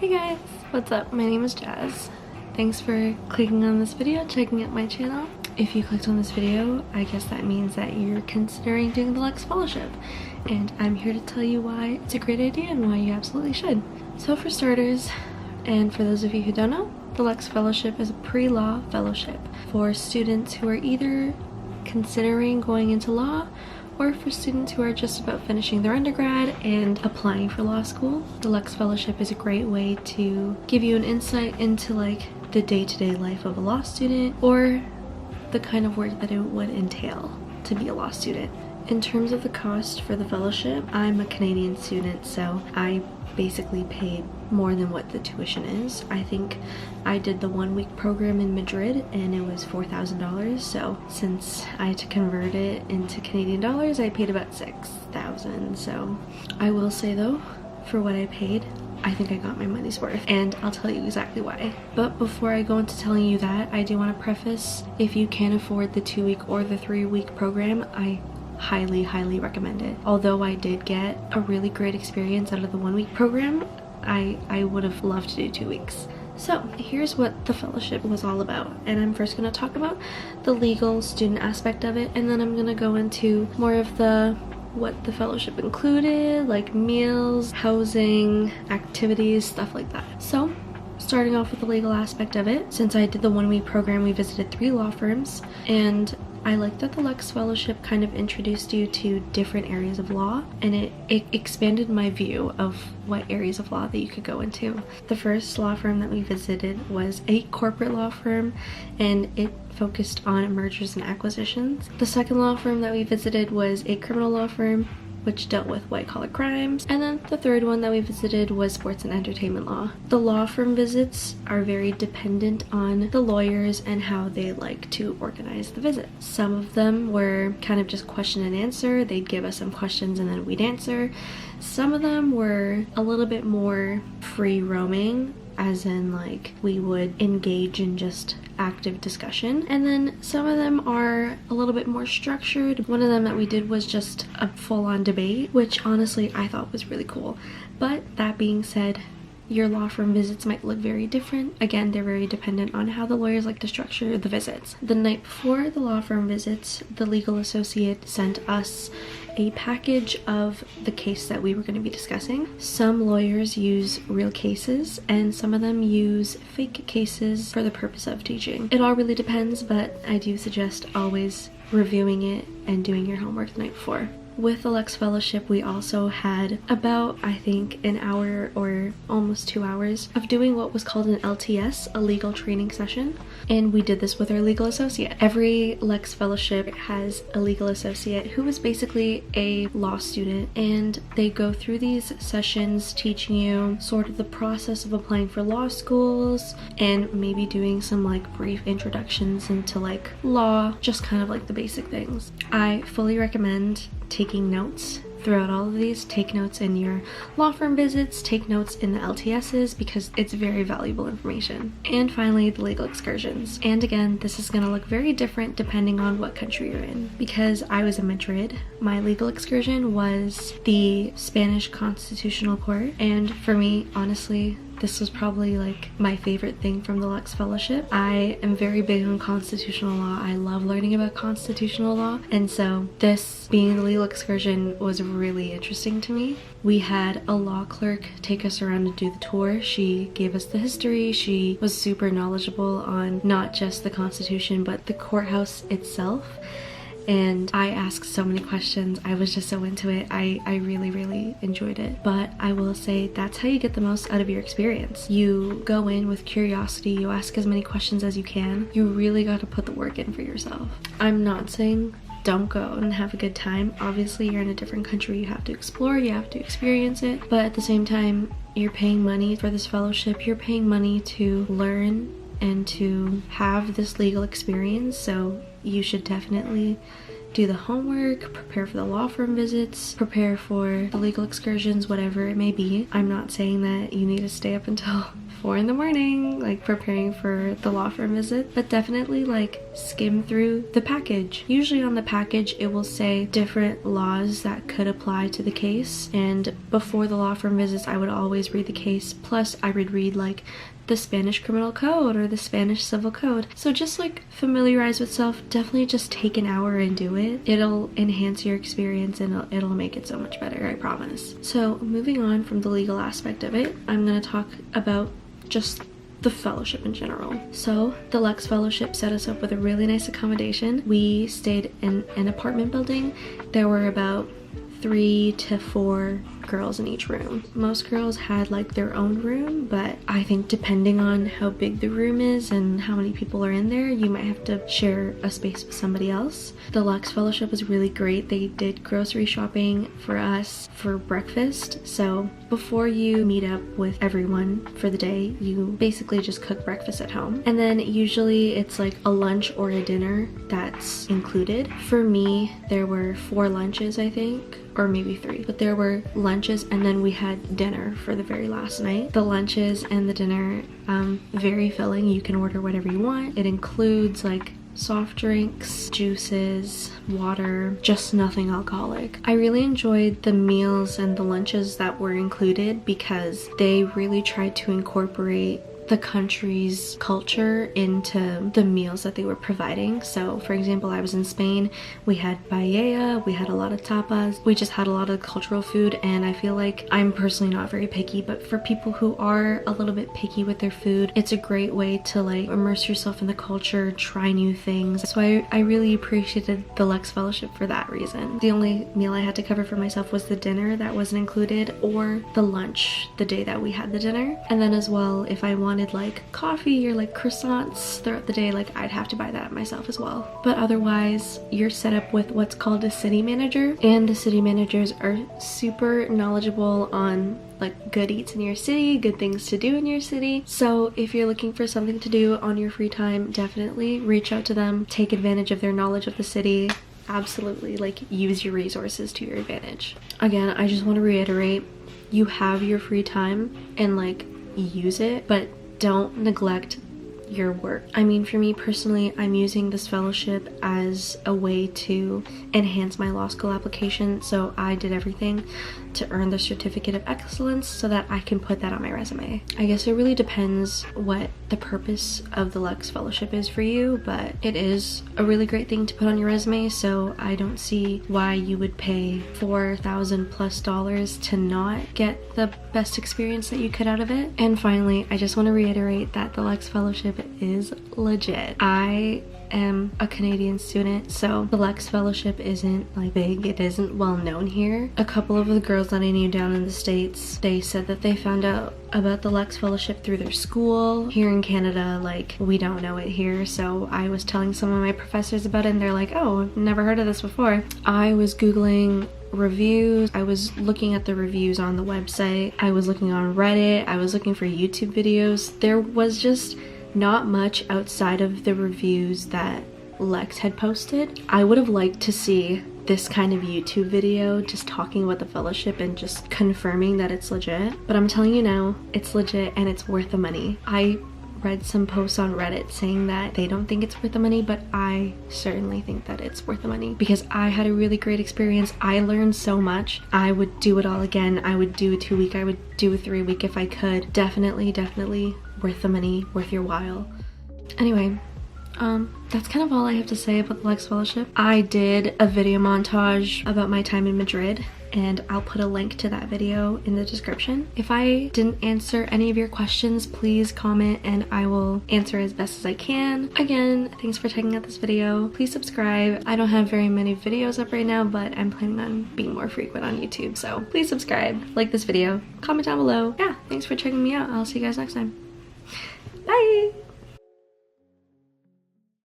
Hey guys, what's up? My name is Jazz. Thanks for clicking on this video, checking out my channel. If you clicked on this video, I guess that means that you're considering doing the Lux Fellowship, and I'm here to tell you why it's a great idea and why you absolutely should. So for starters, and for those of you who don't know, the Lux Fellowship is a pre-law fellowship for students who are either considering going into law or for students who are just about finishing their undergrad and applying for law school. The Lux Fellowship is a great way to give you an insight into like the day-to-day life of a law student or the kind of work that it would entail to be a law student. In terms of the cost for the fellowship, I'm a Canadian student, so I basically paid more than what the tuition is. I think I did the 1-week program in Madrid and it was $4,000, so since I had to convert it into Canadian dollars, I paid about $6,000. So I will say though, for what I paid, I think I got my money's worth, and I'll tell you exactly why. But before I go into telling you that, I do want to preface, if you can't afford the 2-week or the 3-week program, I highly recommend it. Although I did get a really great experience out of the 1-week program, I would have loved to do 2 weeks. So here's what the fellowship was all about, and I'm first going to talk about the legal student aspect of it, and then I'm going to go into more of what the fellowship included, like meals, housing, activities, stuff like that. So starting off with the legal aspect of it, since I did the 1-week program, we visited 3 law firms, and I like that the Lux Fellowship kind of introduced you to different areas of law, and it expanded my view of what areas of law that you could go into. The first law firm that we visited was a corporate law firm, and it focused on mergers and acquisitions. The second law firm that we visited was a criminal law firm, which dealt with white-collar crimes. And then the third one that we visited was sports and entertainment law. The law firm visits are very dependent on the lawyers and how they like to organize the visit. Some of them were kind of just question and answer. They'd give us some questions and then we'd answer. Some of them were a little bit more free roaming, as in like we would engage in just active discussion, and then some of them are a little bit more structured. One of them that we did was just a full-on debate, which honestly I thought was really cool. But that being said, your law firm visits might look very different. Again, they're very dependent on how the lawyers like to structure the visits. The night before the law firm visits, the legal associate sent us a package of the case that we were going to be discussing. Some lawyers use real cases and some of them use fake cases for the purpose of teaching. It all really depends, but I do suggest always reviewing it and doing your homework the night before. With the Lux Fellowship, we also had about, I think, an hour or almost 2 hours of doing what was called an LTS, a legal training session, and we did this with our legal associate. Every Lux Fellowship has a legal associate who is basically a law student, and they go through these sessions teaching you sort of the process of applying for law schools and maybe doing some like brief introductions into like law, just kind of like the basic things. I fully recommend taking notes throughout all of these. Take notes in your law firm visits, take notes in the LTSs, because it's very valuable information. And finally, the legal excursions. And again, this is going to look very different depending on what country you're in. Because I was in Madrid, my legal excursion was the Spanish Constitutional Court, and for me, honestly, this was probably like my favorite thing from the Lux Fellowship. I am very big on constitutional law. I love learning about constitutional law, and so this being the legal excursion was really interesting to me. We had a law clerk take us around to do the tour. She gave us the history. She was super knowledgeable on not just the Constitution but the courthouse itself. And I asked so many questions. I was just so into it. I really enjoyed it. But I will say that's how you get the most out of your experience. You go in with curiosity, you ask as many questions as you can. You really got to put the work in for yourself. I'm not saying don't go and have a good time. Obviously, you're in a different country. You have to explore, you have to experience it. But at the same time, you're paying money for this fellowship. You're paying money to learn and to have this legal experience. So you should definitely do the homework, prepare for the law firm visits, prepare for the legal excursions, whatever it may be. I'm not saying that you need to stay up until 4 in the morning, like preparing for the law firm visit, but definitely like skim through the package. Usually on the package it will say different laws that could apply to the case, and before the law firm visits I would always read the case, plus I would read like the Spanish criminal code or the Spanish civil code. So just like familiarize with yourself. Definitely just take an hour and do it. It'll enhance your experience and it'll make it so much better, I promise. So moving on from the legal aspect of it, I'm gonna talk about just the fellowship in general. So the Lux Fellowship set us up with a really nice accommodation. We stayed in an apartment building. There were about 3 to 4 girls in each room. Most girls had like their own room, but I think depending on how big the room is and how many people are in there, you might have to share a space with somebody else. The Lux Fellowship was really great. They did grocery shopping for us for breakfast. So before you meet up with everyone for the day, you basically just cook breakfast at home. And then usually it's like a lunch or a dinner that's included. For me, there were 4 lunches, I think, or maybe 3, but there were lunches and then we had dinner for the very last night. The lunches and the dinner, very filling. You can order whatever you want. It includes like soft drinks, juices, water, just nothing alcoholic. I really enjoyed the meals and the lunches that were included because they really tried to incorporate the country's culture into the meals that they were providing. So for example, I was in Spain, we had paella, we had a lot of tapas, we just had a lot of cultural food, and I feel like I'm personally not very picky, but for people who are a little bit picky with their food, it's a great way to like immerse yourself in the culture, try new things. So I really appreciated the Lux Fellowship for that reason. The only meal I had to cover for myself was the dinner that wasn't included, or the lunch the day that we had the dinner. And then as well, if I wanted like coffee or like croissants throughout the day, like I'd have to buy that myself as well. But otherwise, you're set up with what's called a city manager, and the city managers are super knowledgeable on like good eats in your city, good things to do in your city. So if you're looking for something to do on your free time, definitely reach out to them, take advantage of their knowledge of the city. Absolutely, like use your resources to your advantage. Again, I just want to reiterate, you have your free time and like use it, but don't neglect your work. I mean, for me personally, I'm using this fellowship as a way to enhance my law school application, so I did everything to earn the certificate of excellence so that I can put that on my resume. I guess it really depends what the purpose of the Lux Fellowship is for you, but it is a really great thing to put on your resume, so I don't see why you would pay $4,000+ to not get the best experience that you could out of it. And finally, I just want to reiterate that the Lux Fellowship is legit. I am a Canadian student, so the Lux Fellowship isn't like big, it isn't well known here. A couple of the girls that I knew down in the States, they said that they found out about the Lux Fellowship through their school. Here in Canada, like, we don't know it here, so I was telling some of my professors about it and they're like, oh, never heard of this before. I was googling reviews, I was looking at the reviews on the website, I was looking on Reddit, I was looking for YouTube videos. There was just not much outside of the reviews that Lex had posted. I would have liked to see this kind of YouTube video just talking about the fellowship and just confirming that it's legit, but I'm telling you now, it's legit and it's worth the money. I read some posts on Reddit saying that they don't think it's worth the money, but I certainly think that it's worth the money because I had a really great experience. I learned so much. I would do it all again. I would do a 2-week, I would do a 3-week if I could. Definitely worth the money, worth your while. Anyway, that's kind of all I have to say about the Lux Fellowship. I did a video montage about my time in Madrid, and I'll put a link to that video in the description. If I didn't answer any of your questions, please comment and I will answer as best as I can. Again, thanks for checking out this video. Please subscribe. I don't have very many videos up right now, but I'm planning on being more frequent on YouTube, so please subscribe, like this video, comment down below. Yeah, thanks for checking me out. I'll see you guys next time. Bye!